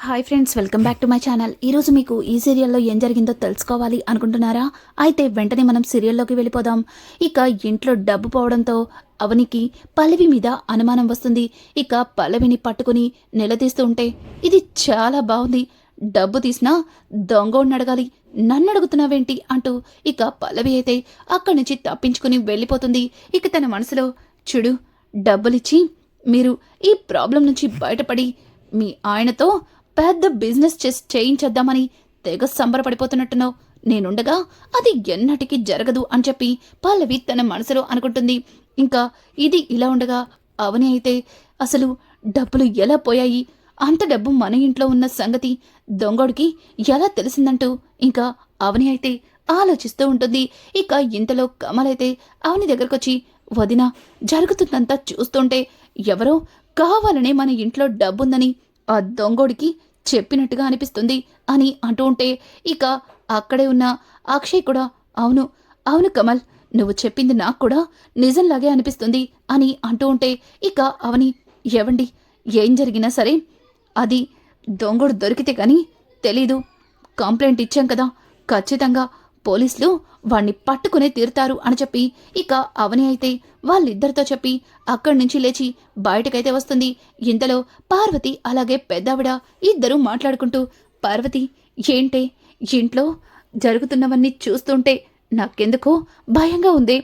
Hi friends, welcome back to my channel. ఈరోజు మీకు ఈ సీరియల్లో ఏం జరిగిందో తెలుసుకోవాలి అనుకుంటున్నారా? అయితే వెంటనే మనం సీరియల్లోకి వెళ్ళిపోదాం. ఇక ఇంట్లో డబ్బు పోవడంతో అవనికి పల్లవి మీద అనుమానం వస్తుంది. ఇక పల్లవిని పట్టుకుని నిలదీస్తూ ఉంటే, ఇది చాలా బాగుంది, డబ్బు తీసినా దొంగోడిని అడగాలి, నన్ను అడుగుతున్నావేంటి అంటూ ఇక పల్లవి అయితే అక్కడి నుంచి తప్పించుకుని వెళ్ళిపోతుంది. ఇక తన మనసులో, చూడు, డబ్బులిచ్చి మీరు ఈ ప్రాబ్లం నుంచి బయటపడి మీ ఆయనతో పెద్ద బిజినెస్ చేయించేద్దామని తెగ సంబరపడిపోతున్నట్టున్నావు, నేనుండగా అది ఎన్నటికీ జరగదు అని చెప్పి పల్లవి తన మనసులో అనుకుంటుంది. ఇంకా ఇది ఇలా ఉండగా అవని అయితే, అసలు డబ్బులు ఎలా పోయాయి, అంత డబ్బు మన ఇంట్లో ఉన్న సంగతి దొంగోడికి ఎలా తెలిసిందంటూ ఇంకా అవని అయితే ఆలోచిస్తూ ఉంటుంది. ఇక ఇంతలో కమల్ అయితే అవని దగ్గరకొచ్చి, వదిన, జరుగుతుందంతా చూస్తుంటే ఎవరో కావాలనే మన ఇంట్లో డబ్బుందని ఆ దొంగోడికి చెప్పినట్టుగా అనిపిస్తుంది అని అంటూ ఉంటే, ఇక అక్కడే ఉన్న అక్షయ్ కూడా, అవును అవును కమల్, నువ్వు చెప్పింది నాకు కూడా నిజంలాగే అనిపిస్తుంది అని అంటూ ఉంటే, ఇక అవని, ఎవండి, ఏం జరిగినా సరే అది దొంగోడు దొరికితే కానీ తెలీదు, కంప్లైంట్ ఇచ్చాం కదా, ఖచ్చితంగా పోలీసులు వాణ్ణి పట్టుకునే తీరుతారు అని చెప్పి ఇక అవని అయితే వాళ్ళిద్దరితో చెప్పి అక్కడి నుంచి లేచి బయటకైతే వస్తుంది. ఇంతలో పార్వతి అలాగే పెద్దావిడ ఇద్దరూ మాట్లాడుకుంటూ, పార్వతి, ఏంటే ఇంట్లో జరుగుతున్నవన్నీ చూస్తుంటే నాకెందుకో భయంగా ఉంది,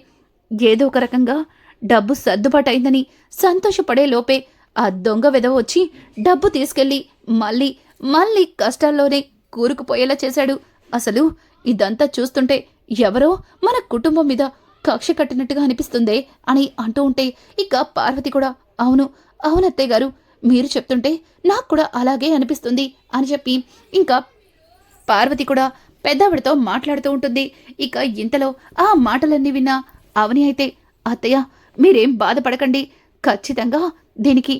ఏదో ఒక రకంగా డబ్బు సర్దుబాటు అయిందని సంతోషపడే లోపే ఆ దొంగ వెధవ వచ్చి డబ్బు తీసుకెళ్ళి మళ్ళీ మళ్ళీ కష్టాల్లోనే కూరుకుపోయేలా చేశాడు. అసలు ఇదంతా చూస్తుంటే ఎవరో మన కుటుంబం మీద కక్ష కట్టినట్టుగా అనిపిస్తుందే అని అంటూ ఉంటే, ఇక పార్వతి కూడా, అవును అవునత్తయ్య గారు, మీరు చెప్తుంటే నాకు కూడా అలాగే అనిపిస్తుంది అని చెప్పి ఇంకా పార్వతి కూడా పెద్దవిడితో మాట్లాడుతూ ఉంటుంది. ఇక ఇంతలో ఆ మాటలన్నీ విన్న అవని అయితే, అత్తయ్య, మీరేం బాధపడకండి, ఖచ్చితంగా దీనికి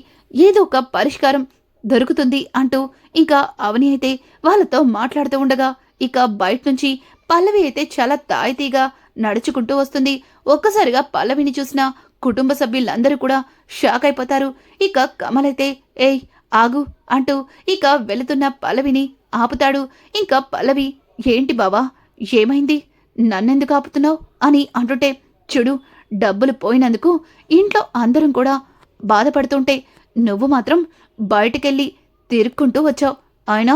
ఏదో ఒక పరిష్కారం దొరుకుతుంది అంటూ ఇంకా అవని అయితే వాళ్ళతో మాట్లాడుతూ ఉండగా ఇక బయట నుంచి పల్లవి అయితే చాలా తాయితీగా నడుచుకుంటూ వస్తుంది. ఒక్కసారిగా పల్లవిని చూసిన కుటుంబ సభ్యులందరూ కూడా షాక్ అయిపోతారు. ఇక కమల్ అయితే, ఏయ్ ఆగు అంటూ ఇక వెళుతున్న పల్లవిని ఆపుతాడు. ఇంకా పల్లవి, ఏంటి బావా, ఏమైంది, నన్నెందుకు ఆపుతున్నావు అని అంటుంటే, చూడు, డబ్బులు పోయినందుకు ఇంట్లో అందరం కూడా బాధపడుతుంటే నువ్వు మాత్రం బయటికెళ్ళి తిరుక్కుంటూ వచ్చావు, అయినా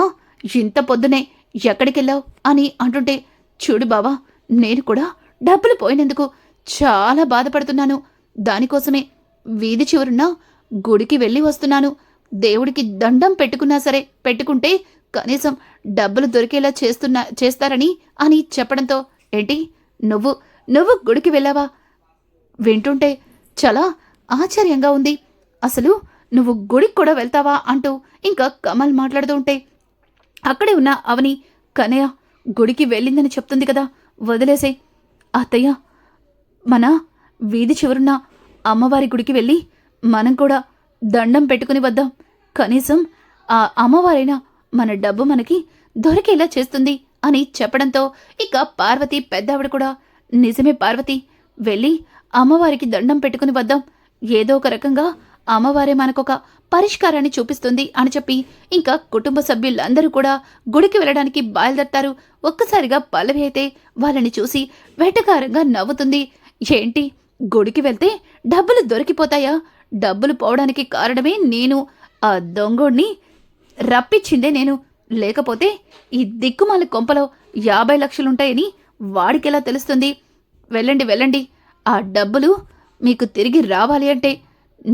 ఇంత పొద్దునే ఎక్కడికెళ్ళావు అని అంటుంటే, చూడు బావా, నేను కూడా డబ్బులు పోయినందుకు చాలా బాధపడుతున్నాను, దానికోసమే వీధి చివరున్న గుడికి వెళ్ళి వస్తున్నాను, దేవుడికి దండం పెట్టుకున్నా సరే, పెట్టుకుంటే కనీసం డబ్బులు దొరికేలా చేస్తారని అని చెప్పడంతో, ఏంటి, నువ్వు నువ్వు గుడికి వెళ్ళావా, వింటుంటే చాలా ఆశ్చర్యంగా ఉంది, అసలు నువ్వు గుడికి కూడా వెళ్తావా అంటూ ఇంకా కమల్ మాట్లాడుతూ ఉంటే, అక్కడే ఉన్న అవని, కనయ్య గుడికి వెళ్ళిందని చెప్తుంది కదా, వదిలేసే, అత్తయ్య, మన వీధి చివరున్న అమ్మవారి గుడికి వెళ్ళి మనం కూడా దండం పెట్టుకుని వద్దాం, కనీసం ఆ అమ్మవారైనా మన డబ్బు మనకి దొరికేలా చేస్తుంది అని చెప్పడంతో ఇక పార్వతి పెద్దావిడ కూడా, నిజమే పార్వతి, వెళ్ళి అమ్మవారికి దండం పెట్టుకుని వద్దాం, ఏదో ఒక రకంగా అమ్మవారే మనకొక పరిష్కారాన్ని చూపిస్తుంది అని చెప్పి ఇంకా కుటుంబ సభ్యులందరూ కూడా గుడికి వెళ్ళడానికి బయలుదేరతారు. ఒక్కసారిగా పల్లవి అయితే వాళ్ళని చూసి వెటకారంగా నవ్వుతుంది. ఏంటి, గుడికి వెళ్తే డబ్బులు దొరికిపోతాయా, డబ్బులు పోవడానికి కారణమే నేను, ఆ దొంగోడిని రప్పించిందే నేను, లేకపోతే ఈ దిక్కుమాలి కొంపలో 50 లక్షలుంటాయని వాడికెలా తెలుస్తుంది, వెళ్ళండి వెళ్ళండి, ఆ డబ్బులు మీకు తిరిగి రావాలి అంటే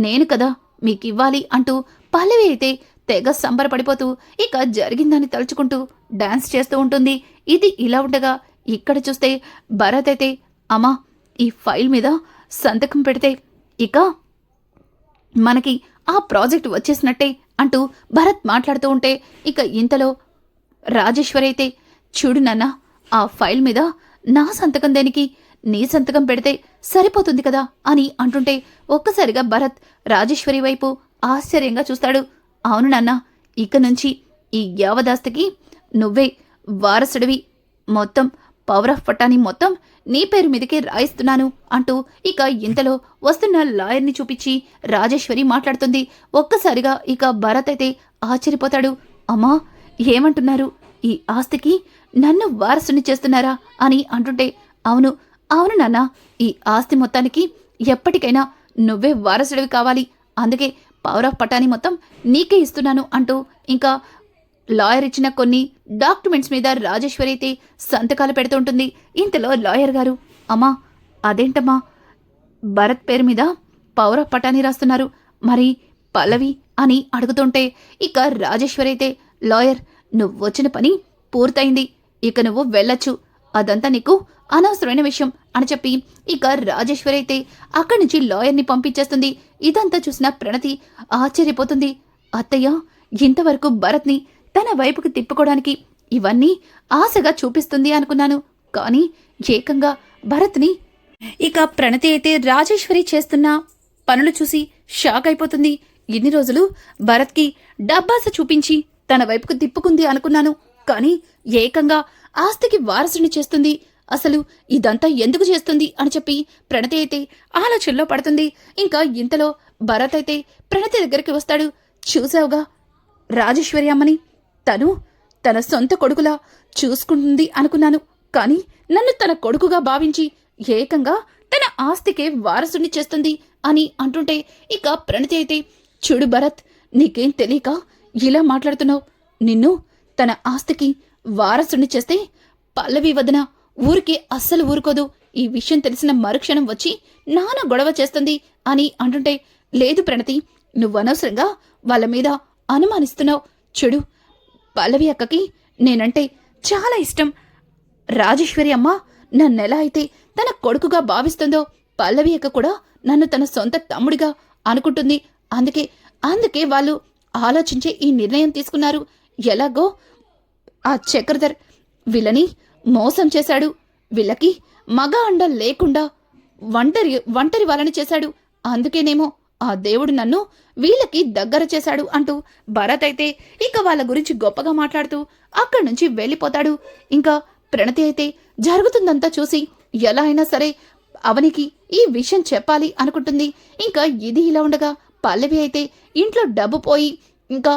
నేను కదా మీకు ఇవ్వాలి అంటూ పల్లవి అయితే తెగ సంబరపడిపోతూ ఇక జరిగిందని తలుచుకుంటూ డాన్స్ చేస్తూ ఉంటుంది. ఇది ఇలా ఉండగా ఇక్కడ చూస్తే భరత్ అయితే, అమ్మా, ఈ ఫైల్ మీద సంతకం పెడితే ఇక మనకి ఆ ప్రాజెక్ట్ వచ్చేసినట్టే అంటూ భరత్ మాట్లాడుతూ ఉంటే, ఇక ఇంతలో రాజేశ్వరి అయితే, చూడు నాన్న, ఆ ఫైల్ మీద నా సంతకం దేనికి, నీ సంతకం పెడితే సరిపోతుంది కదా అని అంటుంటే ఒక్కసారిగా భరత్ రాజేశ్వరి వైపు ఆశ్చర్యంగా చూస్తాడు. అవును నాన్న, ఇక నుంచి ఈ యావదాస్తికి నువ్వే వారసుడివి, మొత్తం పవర్ ఆఫ్ పట్టాని మొత్తం నీ పేరు మీదకే రాయిస్తున్నాను అంటూ ఇక ఇంతలో వస్తున్న లాయర్ని చూపించి రాజేశ్వరి మాట్లాడుతుంది. ఒక్కసారిగా ఇక భరత్ అయితే ఆశ్చర్యపోతాడు. అమ్మా ఏమంటున్నారు? ఈ ఆస్తికి నన్ను వారసుని చేస్తున్నారా అని అంటుంటే, అవును అవును నాన్న, ఈ ఆస్తి మొత్తానికి ఎప్పటికైనా నువ్వే వారసుడివి కావాలి, అందుకే పవర్ ఆఫ్ పటాని మొత్తం నీకే ఇస్తున్నాను అంటూ ఇంకా లాయర్ ఇచ్చిన కొన్ని డాక్యుమెంట్స్ మీద రాజేశ్వరి అయితే సంతకాలు పెడుతుంటుంది. ఇంతలో లాయర్ గారు, అమ్మా అదేంటమ్మా భరత్ పేరు మీద పవర్ ఆఫ్ పటాని రాస్తున్నారు, మరి పల్లవి అని అడుగుతుంటే ఇక రాజేశ్వరి అయితే, లాయర్ నువ్వు వచ్చిన పని పూర్తయింది, ఇక నువ్వు వెళ్ళొచ్చు, అదంతా నీకు అనవసరమైన విషయం అని చెప్పి ఇక రాజేశ్వరి అయితే అక్కడి నుంచి లాయర్ని పంపించేస్తుంది. ఇదంతా చూసిన ప్రణతి ఆశ్చర్యపోతుంది. అత్తయ్య ఇంతవరకు భరత్ని తన వైపుకి తిప్పుకోవడానికి ఇవన్నీ ఆశగా చూపిస్తుంది అనుకున్నాను, కానీ ఏకంగా భరత్ని. ఇక ప్రణతి అయితే రాజేశ్వరి చేస్తున్న పనులు చూసి షాక్ అయిపోతుంది. ఇన్ని రోజులు భరత్కి డబ్బాస చూపించి తన వైపుకు తిప్పుకుంది అనుకున్నాను, కానీ ఏకంగా ఆస్తికి వారసుని చేస్తుంది, అసలు ఇదంతా ఎందుకు చేస్తుంది అని చెప్పి ప్రణతి అయితే ఆలోచనలో పడుతుంది. ఇంకా ఇంతలో భరత్ అయితే ప్రణతి దగ్గరికి వస్తాడు. చూసావుగా రాజేశ్వరి అమ్మని, తను తన సొంత కొడుకులా చూసుకుంటుంది అనుకున్నాను, కానీ నన్ను తన కొడుకుగా భావించి ఏకంగా తన ఆస్తికే వారసుని చేస్తుంది అని అంటుంటే ఇక ప్రణతి అయితే, చూడు భరత్, నీకేం తెలియక ఇలా మాట్లాడుతున్నావు, నిన్ను తన ఆస్తికి వారసుని చేస్తే పల్లవి వదన ఊరికి అస్సలు ఊరుకోదు, ఈ విషయం తెలిసిన మరుక్షణం వచ్చి నాన్న గొడవ చేస్తుంది అని అంటుంటే, లేదు ప్రణతి, నువ్వనవసరంగా వాళ్ళ మీద అనుమానిస్తున్నావు, చూడు పల్లవి అక్కకి నేనంటే చాలా ఇష్టం, రాజేశ్వరి అమ్మ నన్నెలా అయితే తన కొడుకుగా భావిస్తుందో పల్లవి అక్క కూడా నన్ను తన సొంత తమ్ముడిగా అనుకుంటుంది, అందుకే వాళ్ళు ఆలోచించే ఈ నిర్ణయం తీసుకున్నారు. ఎలాగో ఆ చక్రధర్ వీళ్ళని మోసం చేశాడు, వీళ్ళకి మగ అండ లేకుండా ఒంటరి వాళ్ళని చేశాడు, అందుకేనేమో ఆ దేవుడు నన్ను వీళ్ళకి దగ్గర చేశాడు అంటూ భరత్ అయితే ఇక వాళ్ళ గురించి గొప్పగా మాట్లాడుతూ అక్కడి నుంచి వెళ్ళిపోతాడు. ఇంకా ప్రణతి అయితే జరుగుతుందంతా చూసి ఎలా అయినా సరే అవనికి ఈ విషయం చెప్పాలి అనుకుంటుంది. ఇంకా ఇది ఇలా ఉండగా పల్లవి అయితే ఇంట్లో డబ్బు పోయి ఇంకా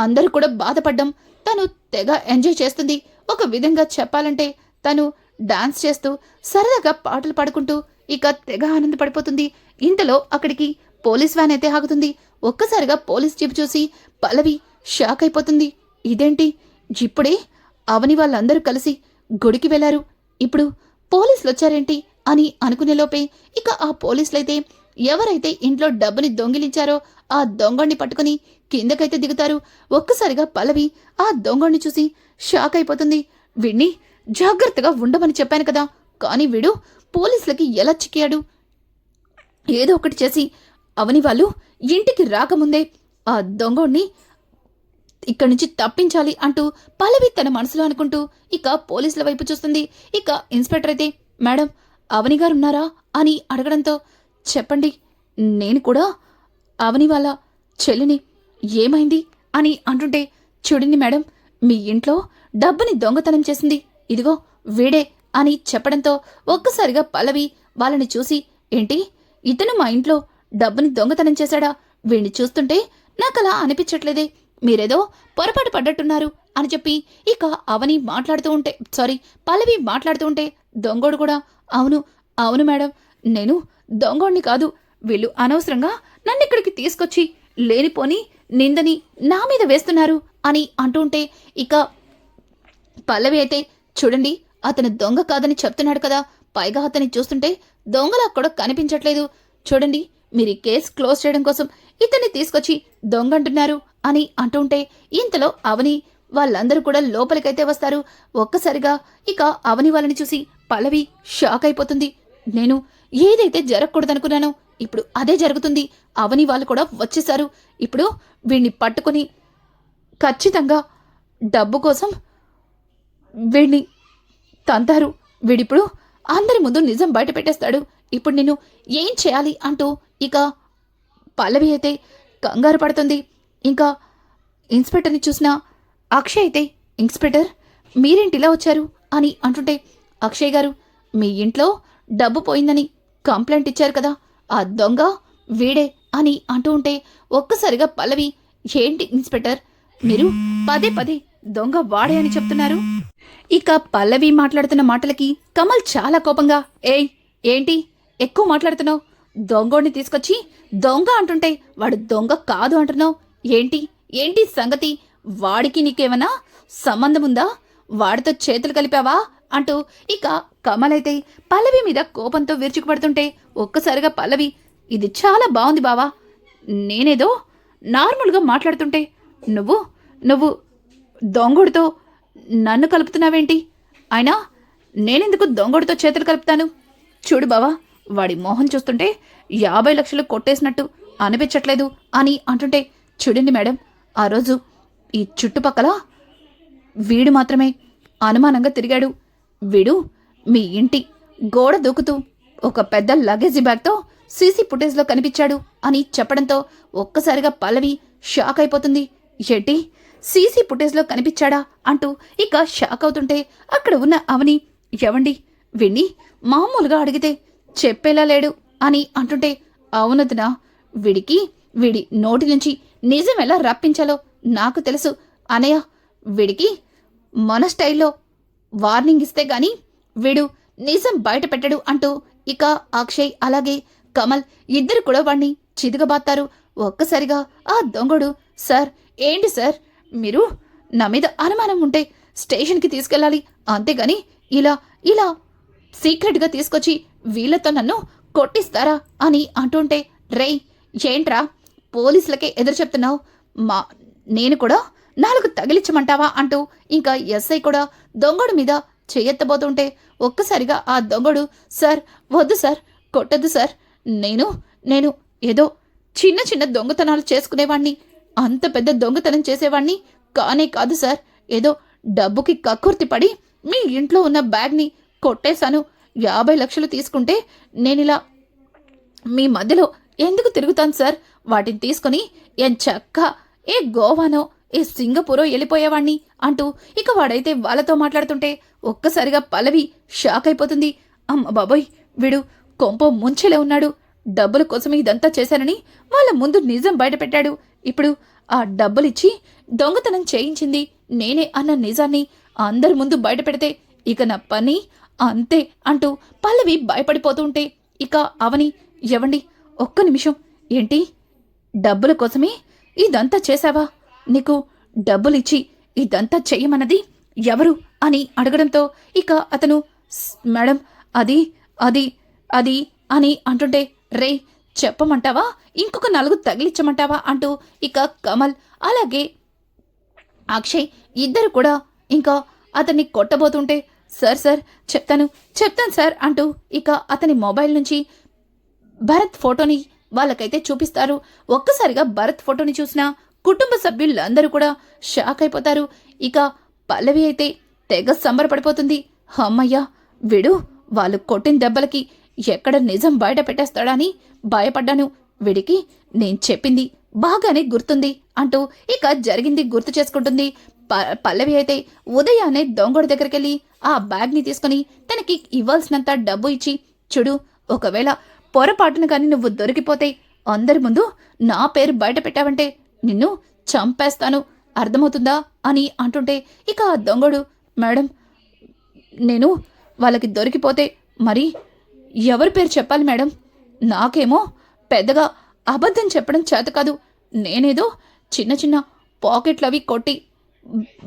అందరూ కూడా బాధపడ్డం తను తెగ ఎంజాయ్ చేస్తుంది. ఒక విధంగా చెప్పాలంటే తను డాన్స్ చేస్తూ సరదాగా పాటలు పాడుకుంటూ ఇక తెగ ఆనందపడిపోతుంది. ఇంతలో అక్కడికి పోలీస్ వ్యాన్ అయితే ఆగుతుంది. ఒక్కసారిగా పోలీస్ జీప్ చూసి పల్లవి షాక్ అయిపోతుంది. ఇదేంటి, ఇప్పుడే అవని వాళ్ళందరూ కలిసి గుడికి వెళ్లారు, ఇప్పుడు పోలీసులు వచ్చారేంటి అని అనుకునేలోపే ఇక ఆ పోలీసులైతే ఎవరైతే ఇంట్లో డబ్బుని దొంగిలించారో ఆ దొంగని పట్టుకుని కిందకైతే దిగుతారు. ఒక్కసారిగా పల్లవి ఆ దొంగని చూసి షాక్ అయిపోతుంది. వీడిని జాగ్రత్తగా ఉండమని చెప్పాను కదా, కానీ వీడు పోలీసులకి ఎలా చిక్కాడు, ఏదో ఒకటి చేసి అవని వాళ్ళు ఇంటికి రాకముందే ఆ దొంగని ఇక్కడి నుంచి తప్పించాలి అంటూ పల్లవి తన మనసులో అనుకుంటూ ఇక పోలీసుల వైపు చూస్తుంది. ఇక ఇన్స్పెక్టర్ అయితే, మేడం అవని గారు ఉన్నారా అని అడగడంతో, చెప్పండి, నేను కూడా అవని వాళ్ళ చెల్లిని, ఏమైంది అని అంటుంటే, చూడండి మేడం, మీ ఇంట్లో డబ్బుని దొంగతనం చేసింది ఇదిగో వీడే అని చెప్పడంతో ఒక్కసారిగా పల్లవి వాళ్ళని చూసి, ఏంటి ఇతను మా ఇంట్లో డబ్బుని దొంగతనం చేశాడా, వీడిని చూస్తుంటే నాకలా అనిపించట్లేదే, మీరేదో పొరపాటు పడ్డట్టున్నారు అని చెప్పి ఇక అవని పల్లవి మాట్లాడుతూ ఉంటే దొంగోడు కూడా, అవును మేడం, నేను దొంగోడిని కాదు, వీళ్ళు అనవసరంగా నన్ను ఇక్కడికి తీసుకొచ్చి లేనిపోని నిందని నా మీద వేస్తున్నారు అని అంటుంటే ఇక పల్లవి అయితే, చూడండి అతను దొంగ కాదని చెప్తున్నాడు కదా, పైగా అతన్ని చూస్తుంటే దొంగలా కూడా కనిపించట్లేదు, చూడండి మీరు ఈ కేసు క్లోజ్ చేయడం కోసం ఇతన్ని తీసుకొచ్చి దొంగ అంటున్నారు అని అంటుంటే ఇంతలో అవని వాళ్ళందరూ కూడా లోపలికైతే వస్తారు. ఒక్కసారిగా ఇక అవని వాళ్ళని చూసి పల్లవి షాక్ అయిపోతుంది. నేను ఏదైతే జరగకూడదనుకున్నానో ఇప్పుడు అదే జరుగుతుంది, అవని వాళ్ళు కూడా వచ్చేశారు, ఇప్పుడు వీడిని పట్టుకుని ఖచ్చితంగా డబ్బు కోసం వీడిని తంతారు, వీడిప్పుడు అందరి ముందు నిజం బయట పెట్టేస్తాడు, ఇప్పుడు నేను ఏం చేయాలి అంటూ ఇక పల్లవి అయితే కంగారు పడుతుంది. ఇంకా ఇన్స్పెక్టర్ని చూసిన అక్షయ్ అయితే, ఇన్స్పెక్టర్ మీరేంటిలా వచ్చారు అని అంటుంటే, అక్షయ్ గారు మీ ఇంట్లో డబ్బు పోయిందని కంప్లైంట్ ఇచ్చారు కదా, ఆ దొంగ వీడే అని అంటూ ఉంటే ఒక్కసారిగా పల్లవి, ఏంటి ఇన్స్పెక్టర్ మీరు పదే పదే దొంగ వాడే అని చెప్తున్నారు. ఇక పల్లవి మాట్లాడుతున్న మాటలకి కమల్ చాలా కోపంగా, ఏయ్ ఏంటి ఎక్కువ మాట్లాడుతున్నావు? దొంగోడిని తీసుకొచ్చి దొంగ అంటుంటే వాడు దొంగ కాదు అంటున్నావు ఏంటి? ఏంటి సంగతి? వాడికి నీకేమన్నా సంబంధం ఉందా? వాడితో చేతులు కలిపావా అంటూ ఇక కమల్ అయితే పల్లవి మీద కోపంతో విరుచుకుపడుతుంటే ఒక్కసారిగా పల్లవి, ఇది చాలా బాగుంది బావా, నేనేదో నార్మల్గా మాట్లాడుతుంటే నువ్వు నువ్వు దొంగోడితో నన్ను కలుపుతున్నావేంటి? అయినా నేనెందుకు దొంగోడితో చేతులు కలుపుతాను? చూడు బావా, వాడి మోహం చూస్తుంటే 50 లక్షలు కొట్టేసినట్టు అనిపించట్లేదు అని అంటుంటే, చూడండి మేడం, ఆ రోజు ఈ చుట్టుపక్కల వీడు మాత్రమే అనుమానంగా తిరిగాడు. వీడు మీ ఇంటి గోడ దూకుతూ ఒక పెద్ద లగేజీ బ్యాగ్తో సీసీ ఫుటేజ్లో కనిపించాడు అని చెప్పడంతో ఒక్కసారిగా పల్లవి షాక్ అయిపోతుంది. ఏంటి, సీసీ ఫుటేజ్లో కనిపించాడా అంటూ ఇక షాక్ అవుతుంటే అక్కడ ఉన్న అవని, ఎవండి విన్ని మామూలుగా అడిగితే చెప్పేలా లేడు అని అంటుంటే, అవునదినా, వీడి నోటి నుంచి నిజం ఎలా రప్పించాలో నాకు తెలుసు అనయ్య. వీడికి మన స్టైల్లో వార్నింగ్ ఇస్తే గాని వీడు నిజం బయట పెట్టడు అంటూ ఇక అక్షయ్ అలాగే కమల్ ఇద్దరు కూడా వాణ్ణి చితకబాత్తారు. ఒక్కసారిగా ఆ దొంగడు, సార్ ఏంటి సార్, మీరు నా మీద అనుమానం ఉంటే స్టేషన్కి తీసుకెళ్ళాలి, అంతేగాని ఇలా ఇలా సీక్రెట్గా తీసుకొచ్చి వీళ్ళతో నన్ను కొట్టిస్తారా అని అంటుంటే, రేయ్ ఏంట్రా పోలీసులకే ఎదురు చెప్తున్నావు, నేను కూడా 4 తగిలించమంటావా అంటూ ఇంకా ఎస్ఐ కూడా దొంగడు మీద చేయెత్తబోతుంటే ఒక్కసారిగా ఆ దొంగడు, సార్ వద్దు సార్, కొట్టద్దు సార్, నేను ఏదో చిన్న చిన్న దొంగతనాలు చేసుకునేవాణ్ణి, అంత పెద్ద దొంగతనం చేసేవాణ్ణి కానే కాదు సార్. ఏదో డబ్బుకి కక్కుర్తి పడి మీ ఇంట్లో ఉన్న బ్యాగ్ని కొట్టేశాను. 50 లక్షలు తీసుకుంటే నేనిలా మీ మధ్యలో ఎందుకు తిరుగుతాను సార్? వాటిని తీసుకుని ఎంచక్కా ఏ గోవానో ఏ సింగపూరో వెళ్ళిపోయేవాణ్ణి అంటూ ఇక వాడైతే వాళ్ళతో మాట్లాడుతుంటే ఒక్కసారిగా పల్లవి షాక్ అయిపోతుంది. అమ్మ బాబోయ్, వీడు కొంప ముంచెలే ఉన్నాడు. డబ్బుల కోసం ఇదంతా చేశానని వాళ్ళ ముందు నిజం బయటపెట్టాడు. ఇప్పుడు ఆ డబ్బులిచ్చి దొంగతనం చేయించింది నేనే అన్న నిజాన్ని అందరి ముందు బయట పెడితే ఇక నా పని అంతే అంటూ పల్లవి భయపడిపోతుంటే ఇక అవని, ఎవండి ఒక్క నిమిషం, ఏంటి డబ్బుల కోసమే ఇదంతా చేశావా? నీకు డబ్బులిచ్చి ఇదంతా చెయ్యమన్నది ఎవరు అని అడగడంతో ఇక అతను, మేడం అది అది అది అని అంటుంటే, రే చెప్పమంటావా, ఇంకొక 4 తగిలిచ్చమంటావా అంటూ ఇక కమల్ అలాగే అక్షయ్ ఇద్దరు కూడా ఇంకా అతన్ని కొట్టబోతుంటే, సార్ చెప్తాను సార్ అంటూ ఇక అతని మొబైల్ నుంచి భరత్ ఫోటోని వాళ్ళకైతే చూపిస్తారు. ఒక్కసారిగా భరత్ ఫోటోని చూసిన కుటుంబ సభ్యులందరూ కూడా షాక్ అయిపోతారు. ఇక పల్లవి అయితే తెగ సంబరపడిపోతుంది. అమ్మయ్యా, వీడు వాళ్ళు కొట్టిన దెబ్బలకి ఎక్కడ నిజం బయట పెట్టేస్తాడా అని భయపడ్డాను. వీడికి నేను చెప్పింది బాగానే గుర్తుంది అంటూ ఇక జరిగింది గుర్తు చేసుకుంటుంది. పల్లవి అయితే ఉదయాన్నే దొంగడి దగ్గరికెళ్ళి ఆ బ్యాగ్ని తీసుకుని తనకి ఇవ్వాల్సినంత డబ్బు ఇచ్చి, చూడు, ఒకవేళ పొరపాటున కానీ నువ్వు దొరికిపోతే అందరి ముందు నా పేరు బయట పెట్టావంటే నిన్ను చంపేస్తాను, అర్థమవుతుందా అని అంటుంటే ఇక ఆ దొంగడు, మేడం నేను వాళ్ళకి దొరికిపోతే మరి ఎవరి పేరు చెప్పాలి మేడం? నాకేమో పెద్దగా అబద్ధం చెప్పడం చేత కాదు. నేనేదో చిన్న చిన్న పాకెట్లు అవి కొట్టి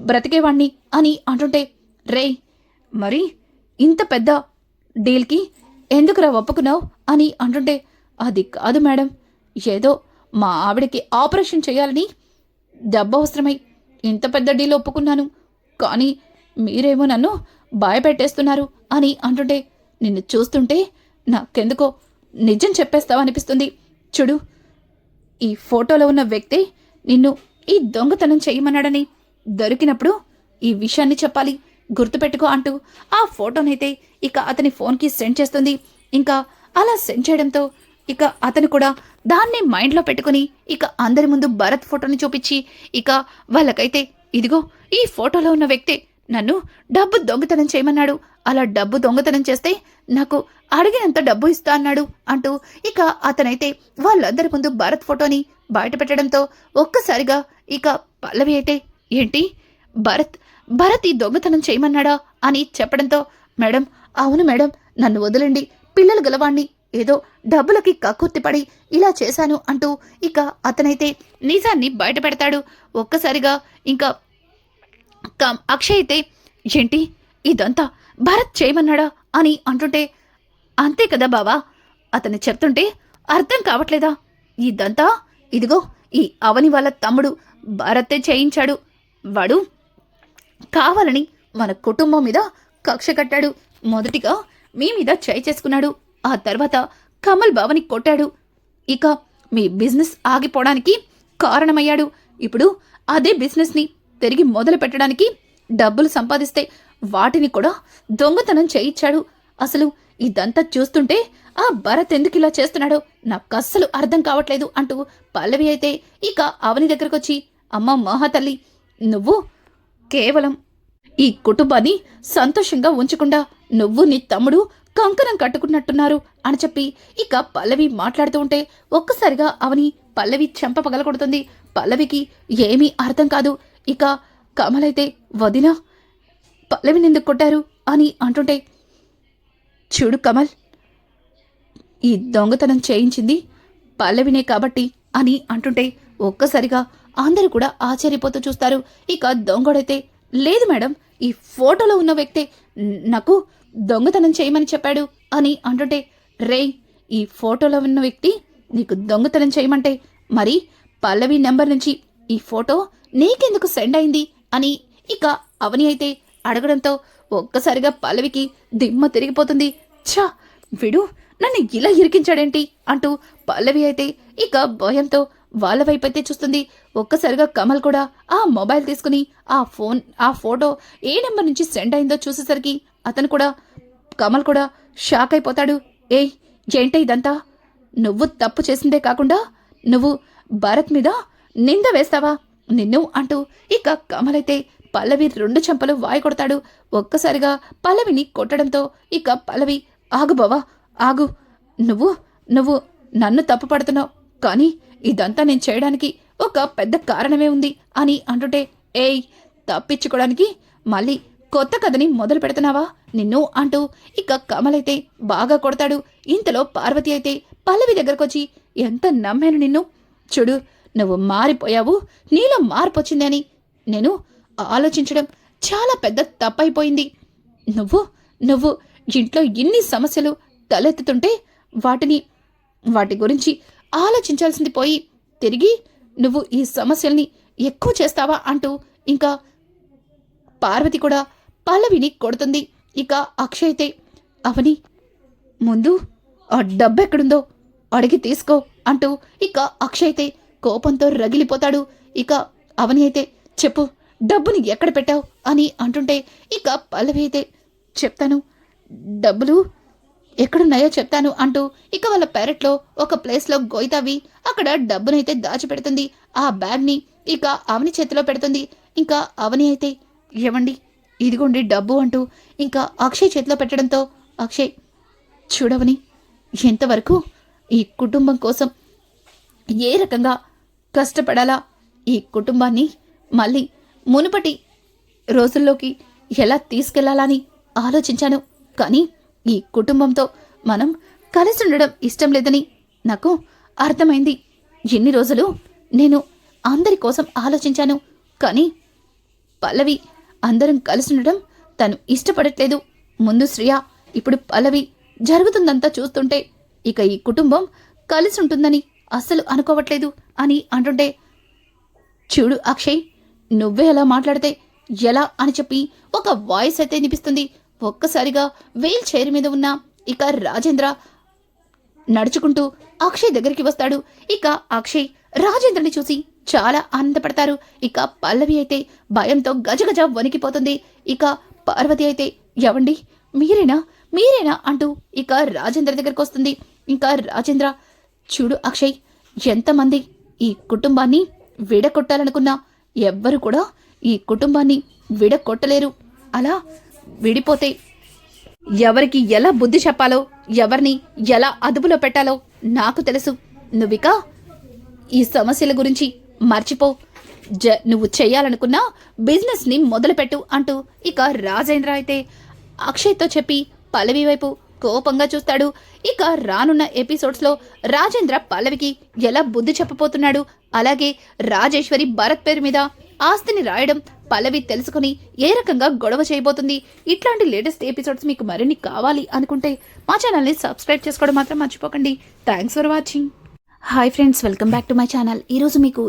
బ్రతికేవాణ్ణి అని అంటుంటే, రేయ్ మరి ఇంత పెద్ద డీల్కి ఎందుకురా ఒప్పుకున్నావు అని అంటుంటే, అది కాదు మేడం, ఏదో మా ఆవిడకి ఆపరేషన్ చేయాలని డబ్బు అవసరమై ఇంత పెద్ద డీల్ ఒప్పుకున్నాను. కానీ మీరేమో నన్ను భయపెట్టేస్తున్నారు అని అంటుంటే, నిన్ను చూస్తుంటే నాకెందుకో నిజం చెప్పేస్తావా అనిపిస్తుంది. చూడు, ఈ ఫోటోలో ఉన్న వ్యక్తి నిన్ను ఈ దొంగతనం చేయమన్నాడని దొరికినప్పుడు ఈ విషయాన్ని చెప్పాలి, గుర్తుపెట్టుకో అంటూ ఆ ఫోటోనైతే ఇక అతని ఫోన్కి సెండ్ చేస్తుంది. ఇంకా అలా సెండ్ చేయడంతో ఇక అతను కూడా దాన్ని మైండ్లో పెట్టుకుని ఇక అందరి ముందు భరత్ ఫోటోని చూపించి ఇక వాళ్ళకైతే, ఇదిగో ఈ ఫోటోలో ఉన్న వ్యక్తి నన్ను డబ్బు దొంగతనం చేయమన్నాడు, అలా డబ్బు దొంగతనం చేస్తే నాకు అడిగినంత డబ్బు ఇస్తా అన్నాడు అంటూ ఇక అతనైతే వాళ్ళందరి ముందు భరత్ ఫోటోని బయట పెట్టడంతో ఒక్కసారిగా ఇక పల్లవి అయితే ఏంటి భరత్ భరత్ ఈ దొంగతనం చేయమన్నాడా అని చెప్పడంతో మేడం అవును మేడం, నన్ను వదలండి, పిల్లలు గలవాణ్ణి, ఏదో డబ్బులకి కక్కుర్తిపడి ఇలా చేశాను అంటూ ఇక అతనైతే నిజాన్ని బయట పెడతాడు. ఒక్కసారిగా ఇంకా అక్షయ్ అయితే ఏంటి ఇదంతా భరత్ చేయమన్నాడా అని అంటుంటే అంతే కదా బావా, అతను చెప్తుంటే అర్థం కావట్లేదా, ఇదంతా ఇదిగో ఈ అవని వాళ్ళ తమ్ముడు భరతే చేయించాడు, వాడు కావాలని మన కుటుంబం మీద కక్ష కట్టాడు, మొదటిగా మీ మీద చేయి చేసుకున్నాడు, ఆ తర్వాత కమల్ బావని కొట్టాడు, ఇక మీ బిజినెస్ ఆగిపోవడానికి కారణమయ్యాడు, ఇప్పుడు అదే బిజినెస్ని తిరిగి మొదలు పెట్టడానికి డబ్బులు సంపాదిస్తే వాటిని కూడా దొంగతనం చేయించాడు. అసలు ఇదంతా చూస్తుంటే ఆ భరత్ ఎందుకు ఇలా చేస్తున్నాడో నాకు అస్సలు అర్థం కావట్లేదు అంటూ పల్లవి అయితే ఇక అవని దగ్గరకొచ్చి అమ్మ మహాతల్లి, నువ్వు కేవలం ఈ కుటుంబాన్ని సంతోషంగా ఉంచకుండా నువ్వు నీ తమ్ముడు కంకణం కట్టుకున్నట్టున్నారు అని చెప్పి ఇక పల్లవి మాట్లాడుతూ ఉంటే ఒక్కసారిగా అవని పల్లవి చెంప పగలకొడుతుంది. పల్లవికి ఏమీ అర్థం కాదు. ఇక కమలైతే వదినా పల్లవిని ఎందుకు కొట్టారు అని అంటుంటే చూడు కమల్, ఈ దొంగతనం చేయించింది పల్లవినే కాబట్టి అని అంటుంటే ఒక్కసారిగా అందరూ కూడా ఆశ్చర్యపోతూ చూస్తారు. ఇక దొంగడైతే లేదు మేడం, ఈ ఫోటోలో ఉన్న వ్యక్తే నాకు దొంగతనం చేయమని చెప్పాడు అని అంటుంటే రేయ్, ఈ ఫోటోలో ఉన్న వ్యక్తి నీకు దొంగతనం చేయమంటే మరి పల్లవి నెంబర్ నుంచి ఈ ఫోటో నీకెందుకు సెండ్ అయింది అని ఇక అవని అయితే అడగడంతో ఒక్కసారిగా పల్లవికి దిమ్మ తిరిగిపోతుంది. ఛా, విడు నన్ను ఇలా ఇరికించాడేంటి అంటూ పల్లవి అయితే ఇక భయంతో వాళ్ళ వైపు అయితే చూస్తుంది. ఒక్కసారిగా కమల్ కూడా ఆ మొబైల్ తీసుకుని ఆ ఫోటో ఏ నెంబర్ నుంచి సెండ్ అయిందో చూసేసరికి అతను కూడా కమల్ కూడా షాక్ అయిపోతాడు. ఏయ్ ఏంటే ఇదంతా, నువ్వు తప్పు చేసిందే కాకుండా నువ్వు భరత్ మీద నింద వేస్తావా నిన్ను అంటూ ఇక కమల్ అయితే పల్లవి 2 చెంపలు వాయి కొడతాడు. ఒక్కసారిగా పల్లవిని కొట్టడంతో ఇక పల్లవి ఆగు బావా ఆగు, నువ్వు నన్ను తప్పు పడుతున్నావు, కానీ ఇదంతా నేను చేయడానికి ఒక పెద్ద కారణమే ఉంది అని అంటుంటే ఏయ్ తప్పించుకోవడానికి మళ్ళీ కొత్త కథని మొదలు పెడుతున్నావా నిన్ను అంటూ ఇక కమల్ అయితే బాగా కొడతాడు. ఇంతలో పార్వతి అయితే పల్లవి దగ్గరకొచ్చి ఎంత నమ్మాను నిన్ను, చూడు నువ్వు మారిపోయావు, నీలో మార్పు వచ్చింది అని నేను ఆలోచించడం చాలా పెద్ద తప్పైపోయింది. నువ్వు ఇంట్లో ఇన్ని సమస్యలు తలెత్తుతుంటే వాటి గురించి ఆలోచించాల్సింది పోయి తిరిగి నువ్వు ఈ సమస్యల్ని ఎక్కువ చేస్తావా అంటూ ఇంకా పార్వతి కూడా పల్లవిని కొడుతుంది. ఇక అక్షయ్ అయితే అవని ముందు ఆ డబ్బెక్కడుందో అడిగి తీసుకో అంటూ ఇక అక్షయ్ అయితే కోపంతో రగిలిపోతాడు. ఇక అవని అయితే చెప్పు డబ్బుని ఎక్కడ పెట్టావు అని అంటుంటే ఇక పల్లవి అయితే చెప్తాను, డబ్బులు ఎక్కడున్నాయో చెప్తాను అంటూ ఇక వాళ్ళ పెరట్లో ఒక ప్లేస్లో గోయితావి అక్కడ డబ్బునైతే దాచిపెడుతుంది. ఆ బ్యాగ్ని ఇక అవని చేతిలో పెడుతుంది. ఇంకా అవని అయితే ఏమండి ఇదిగోండి డబ్బు అంటూ ఇంకా అక్షయ్ చేతిలో పెట్టడంతో అక్షయ్ చూడవని ఎంతవరకు ఈ కుటుంబం కోసం ఏ రకంగా కష్టపడాలా, ఈ కుటుంబాన్ని మళ్ళీ మునుపటి రోజుల్లోకి ఎలా తీసుకెళ్లాలని ఆలోచించాను, కానీ ఈ కుటుంబంతో మనం కలిసి ఉండడం ఇష్టం లేదని నాకు అర్థమైంది. ఎన్ని రోజులు నేను అందరి కోసం ఆలోచించాను, కానీ పల్లవి అందరం కలిసి ఉండడం తను ఇష్టపడట్లేదు. ముందు శ్రేయ, ఇప్పుడు పల్లవి జరుగుతుందంతా చూస్తుంటే ఇక ఈ కుటుంబం కలిసి ఉంటుందని అస్సలు అనుకోవట్లేదు అని అంటుంటే చూడు అక్షయ్, నువ్వే ఎలా మాట్లాడితే ఎలా అని చెప్పి ఒక వాయిస్ అయితే వినిపిస్తుంది. ఒక్కసారిగా వీల్ చైర్ మీద ఉన్న ఇక రాజేంద్ర నడుచుకుంటూ అక్షయ్ దగ్గరికి వస్తాడు. ఇక అక్షయ్ రాజేంద్రని చూసి చాలా ఆనందపడతారు. ఇక పల్లవి అయితే భయంతో గజగజ వణికిపోతుంది. ఇక పార్వతి అయితే ఎవండి మీరేనా అంటూ ఇక రాజేంద్ర దగ్గరికి వస్తుంది. ఇంకా రాజేంద్ర చూడు అక్షయ్, ఎంతమంది ఈ కుటుంబాన్ని విడగొట్టాలనుకున్నా ఎవ్వరు కూడా ఈ కుటుంబాన్ని విడగొట్టలేరు. అలా విడిపోతే ఎవరికి ఎలా బుద్ధి చెప్పాలో, ఎవరిని ఎలా అదుపులో పెట్టాలో నాకు తెలుసు. నువ్విక ఈ సమస్యల గురించి మర్చిపో. నువ్వు చేయాలనుకున్న బిజినెస్ని మొదలుపెట్టు అంటూ ఇక రాజేంద్ర అయితే అక్షయ్తో చెప్పి పల్లవి వైపు కోపంగా చూస్తాడు. ఇక రానున్న ఎపిసోడ్స్లో రాజేంద్ర పల్లవికి ఎలా బుద్ధి చెప్పబోతున్నాడు, అలాగే రాజేశ్వరి భరత్ పేరు మీద ఆస్తిని రాయడం పల్లవి తెలుసుకుని ఏ రకంగా గొడవ చేయబోతుంది. ఇట్లాంటి లేటెస్ట్ ఎపిసోడ్స్ మీకు మరిన్ని కావాలి అనుకుంటే మా ఛానల్ని సబ్స్క్రైబ్ చేసుకోవడం మాత్రం మర్చిపోకండి. Thanks for watching. Hi friends, welcome back to my channel. ఈరోజు మీకు